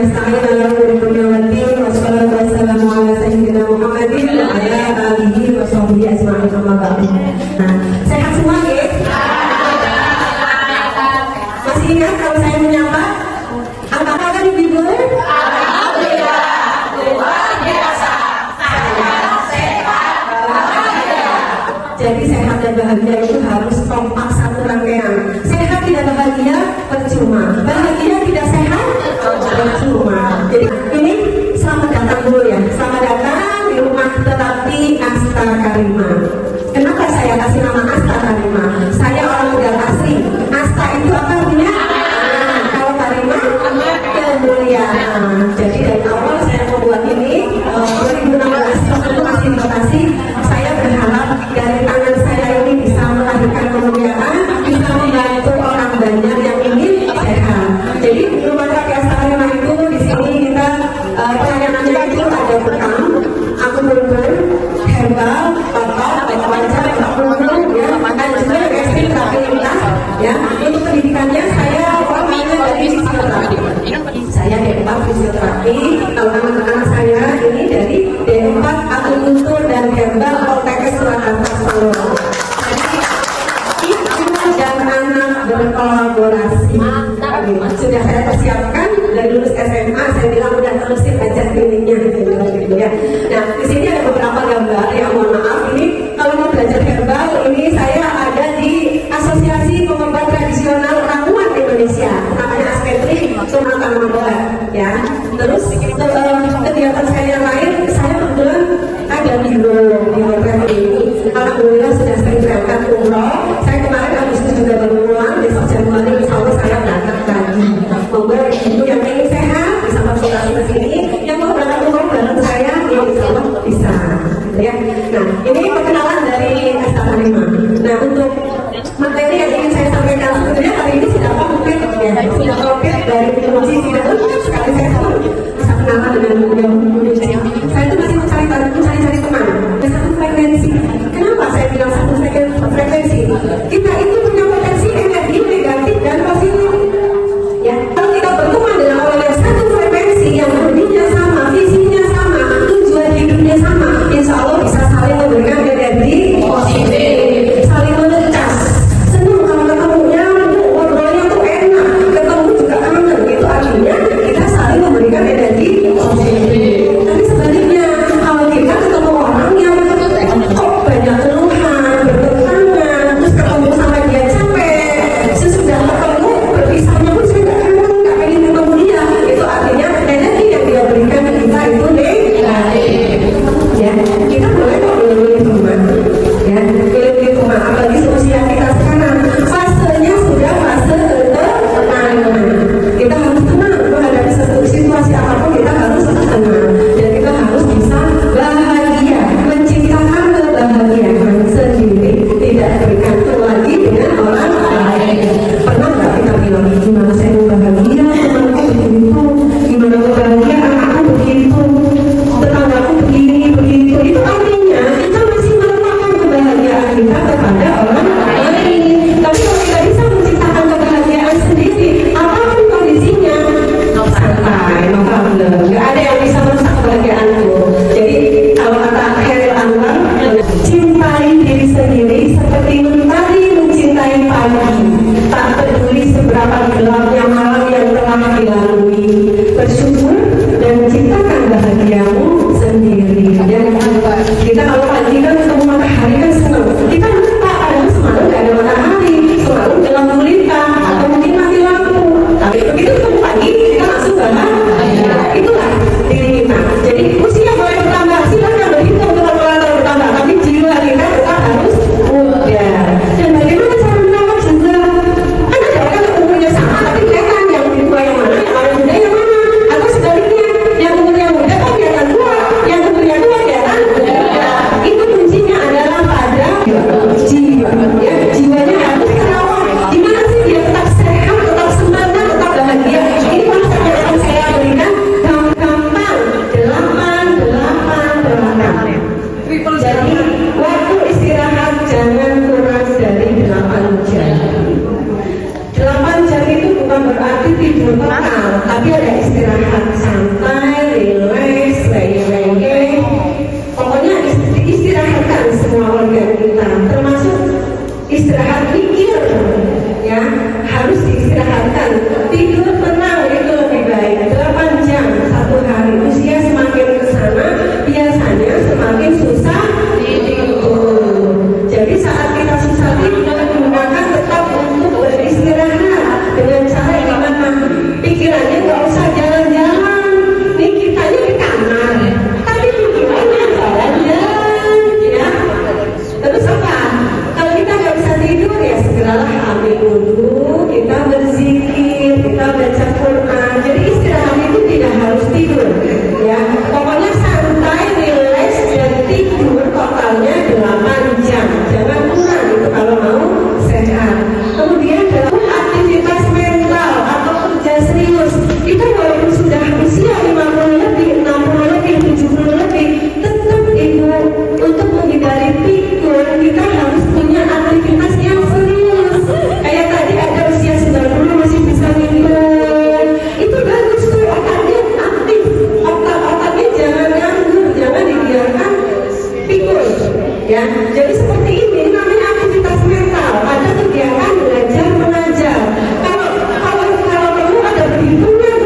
nasta'in ala umuri dunya waddin wassalatu wassalamu ala sayyidina Muhammadin wa ala alihi wa sahbihi ajma'in amma ba'du. Nah, sehat semua ya? Masih ingat kalau saya menyapa? Apa kabar Ibu? Alhamdulillah, luar biasa. Saya sehat, bahagia. Jadi sehat dan bahagia itu harus kompak satu rangkaian. Sehat tidak bahagia percuma, bahagia tidak sehat percuma. Jadi ini selamat datang dulu ya, selamat datang di rumah terapi Asta Karima. Kenapa saya kasih nama Asta Karima? Saya orang muda asli. Asta itu apa artinya? Kalau Karima kemuliaan. Jadi dari awal saya membuat ini 2016 waktu masih di Bekasi. Saya berharap dari tangan saya ini bisa melahirkan kemuliaan, bisa membantu orang banyak yang ingin sehat. Jadi rumah terapi Asta Karima itu di sini kita pelayanannya itu ada bekam, akupuntur, herbal, bapak wajah, ya, dan juga ekstrim terapi lintas. Ya, untuk pendidikannya saya orangnya dari fisioterapi. Saya D4 fisioterapi. Kalau anak-anak saya ini dari D4 akupuntur dan herbal Poltekkes Surakarta Solo. Jadi ibu dan anak berkolaborasi. Sudah saya persiapkan dari lulus SMA. Saya bilang udah terusin aja kliniknya gitu ya. Nah, di sini ada beberapa gambar yang mohon maaf ini kalau mau belajar herbal ini saya ada di Asosiasi Pengobat Tradisional Ramuan Indonesia, namanya Aspetri Sumatera Barat ya. Terus kegiatan saya yang lain, saya kebetulan ada di hotel ini. Alhamdulillah sudah sering berangkat umroh. Saya kemarin Agustus juga baru pulang, besok Januari insya Allah saya berangkat lagi. Moga ibu yang ingin sehat bisa konsultasi ke sini, yang mau berangkat umroh bareng saya, ya insya Allah bisa. wudhu, kita berzikir, kita baca Quran. Jadi istirahat itu tidak harus tidur, ya. Pokoknya santai, relax, dan tidur totalnya 8 jam. Jangan kurang itu kalau mau sehat. Kemudian dalam aktivitas mental atau kerja serius, kita walaupun sudah usia 50 lebih, 60 lebih, 70 lebih, tetap itu untuk menghindari pikun kita harus punya aktivitas yang serius. Kayak tadi ada usia 90 masih bisa minum, itu bagus tuh, otaknya aktif, otaknya jangan nganggur, jangan dibiarkan pikun, ya. Jadi seperti ini namanya aktivitas mental, ada kegiatan belajar mengajar. Kalau perlu ada perhitungan,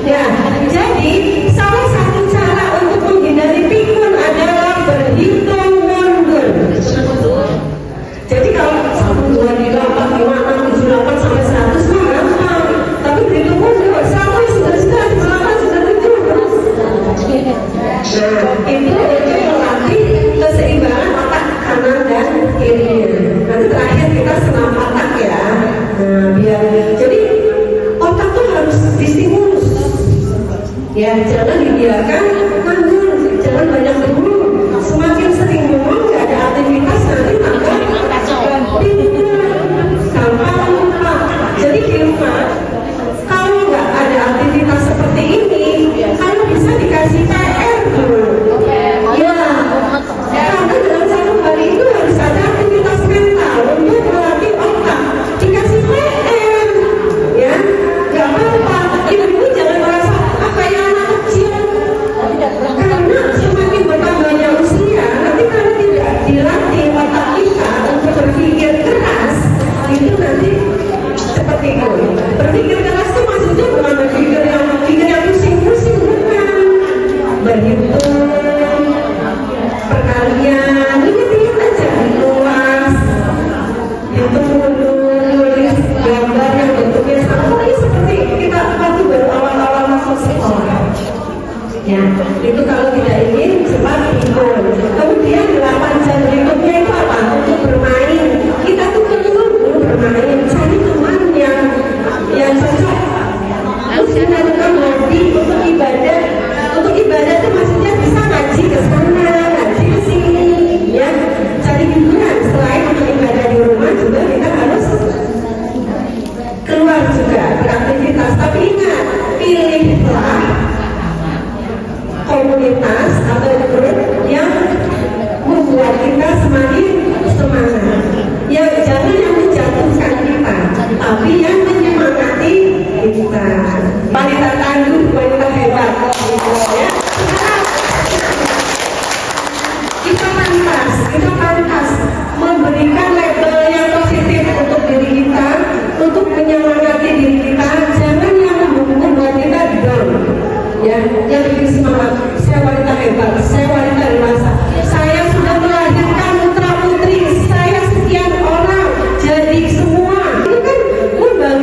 ya. Jadi salah satu cara untuk menghindari pikun adalah berhitung mundur. Jadi kalau 1, 2, 3, 4, 5, 6, 7, 8 sampai 100 mah gampang. Tapi berhitung mundur 1 sudah 8 sudah 7. Nah, itu melatih keseimbangan otak kanan dan kirinya. Nanti terakhir kita senam otak, ya. Nah, biar jadi otak tuh harus distimulus, ya. Jangan dibiarkan nganggur, jangan banyak bengong. Semakin sering bengong, nggak ada aktivitas, nanti tambah pintar, gampang lupa. Jadi di rumah kalau nggak ada aktivitas seperti ini, kalau bisa dikasih PR dulu, ya. Karena dalam satu hari itu harus ada aktivitas mental untuk melatih otak. Dikasih PR, ya, nggak apa-apa. Ibu jangan merasa kayak anak kecil, karena semakin bertambahnya usia, nanti kalau tidak dilatih otak kita untuk berpikir keras, itu nanti seperti itu. Berpikir keras itu maksudnya bukan berpikir yang pusing-pusing, bukan. Berhitung, perkalian, lihat aja, luas, hitung dulu, nulis gambar yang bentuknya sama, ini seperti kita waktu baru awal-awal masuk sekolah. Ya, itu kalau tidak ingin cepat pikun. Kemudian 8 jam berikutnya itu apa? Untuk bermain. Kita tuh keluar dulu bermain, cari teman yang cocok. Terus kita lakukan hobi untuk ibadah. Untuk ibadah itu maksudnya bisa ngaji ke sana, ngaji ke sini, ya. Cari hiburan. Selain untuk ibadah di rumah juga kita harus keluar juga beraktivitas. Tapi ingat, pilihlah komunitas atau grup yang membuat kita semakin semangat. Yang jangan yang menjatuhkan kita, tapi yang menyemangati kita. Wanita tangguh, wanita hebat, ya. Kita pantas memberikan label yang positif untuk diri kita, untuk menyemangati diri kita. Jangan yang membuat kita down, ya. Yang bikin semangat, saya wanita hebat, saya wanita dewasa, saya sudah melahirkan putra putri, saya sekian orang, jadi semua. Itu kan membangun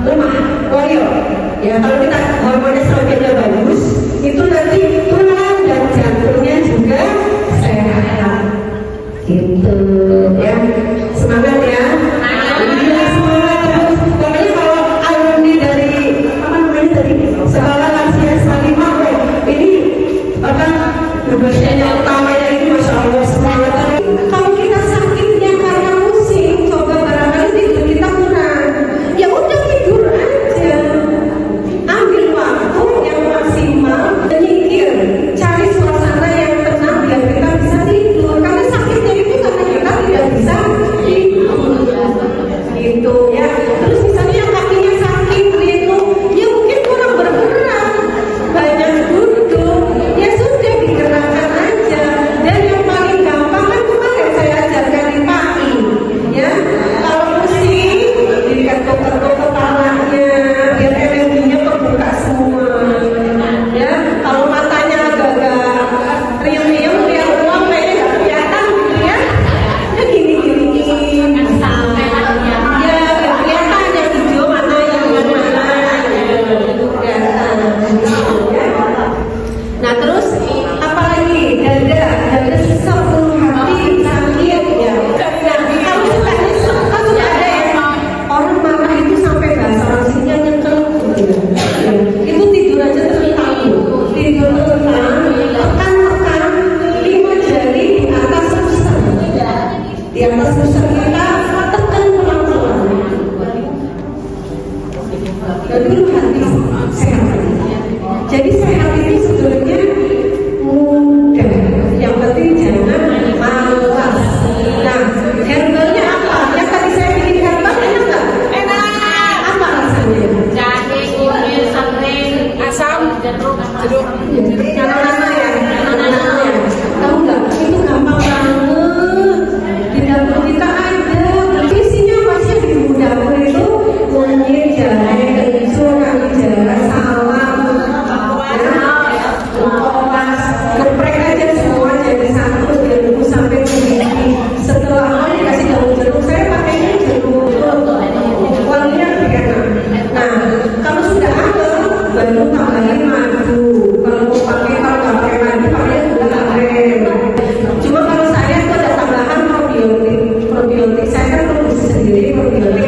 lemah, loyo. Ya kalau kita hormonnya semakin bagus, itu nanti tulang dan jantungnya juga sehat. Gitu ya. Semangat ya. Iya semangat terus. Pokoknya kalau alumni dari apa namanya tadi sekolah lansia Salimah, ini apa tugasnya utamanya ini masya Allah semangat. Kalau kita sakitnya karena musik, coba barangkali tidur kita kurang. Ya udah tidur aja. Ambil waktu yang maksimal, menyingkir, cari suasana yang tenang biar kita bisa tidur. Karena sakitnya itu karena kita tidak bisa tidur. Gitu ya. Terus misalnya yang kakinya sakit gitu, ya mungkin kurang bergerak, banyak duduk, ya sudah digerakkan aja. Dan yang paling gampang kan kemarin saya ajarkan di PAI, ya. Kalau pusing, diketuk-ketuk kepalanya, biar energinya terbuka semua. Ya, kalau matanya agak-agak riang-riang, lihat uang kayaknya nggak kelihatan gitu ya. Ya gini-gini. Ya, nggak kelihatan yang hijau mana yang mana. Kelihatan. Ya. Nah terus apalagi dada seluruh hati sakit ya. Nah kalau sudah nyesek kan sudah ada yang orang marah itu sampai bahasa langsingnya nyekel gitu. Itu tidur aja terlentang, tidur terlentang, tekan 5 jari di atas pusat, di atas pusat kita tekan pelan-pelan. Jadi hati sehat. Jadi sehat itu sebetulnya mudah. Yang penting jangan malas. Nah, herbalnya apa? Yang tadi saya bikin herbal enak nggak? Enak. Apa rasanya? Jahe, kunir, serai, asam, jeruk. Nama-nama ya. Nama-nama. Tahu nggak? Itu gampang banget. Di dapur kita ada. Isinya masih di dapur itu kunir, jahe, kencur, kaki jalan, salam. Geprek aja semua jadi satu biar nunggu sampai begini. Setelah dikasih daun jeruk, saya pakainya jeruk. Wanginya lebih enak. Nah, kalau sudah ada, baru tambahin madu. Kalau mau pakai madu, pakai gula aren. Cuma kalau saya itu ada tambahan probiotik. Probiotik saya kan produksi sendiri probiotik.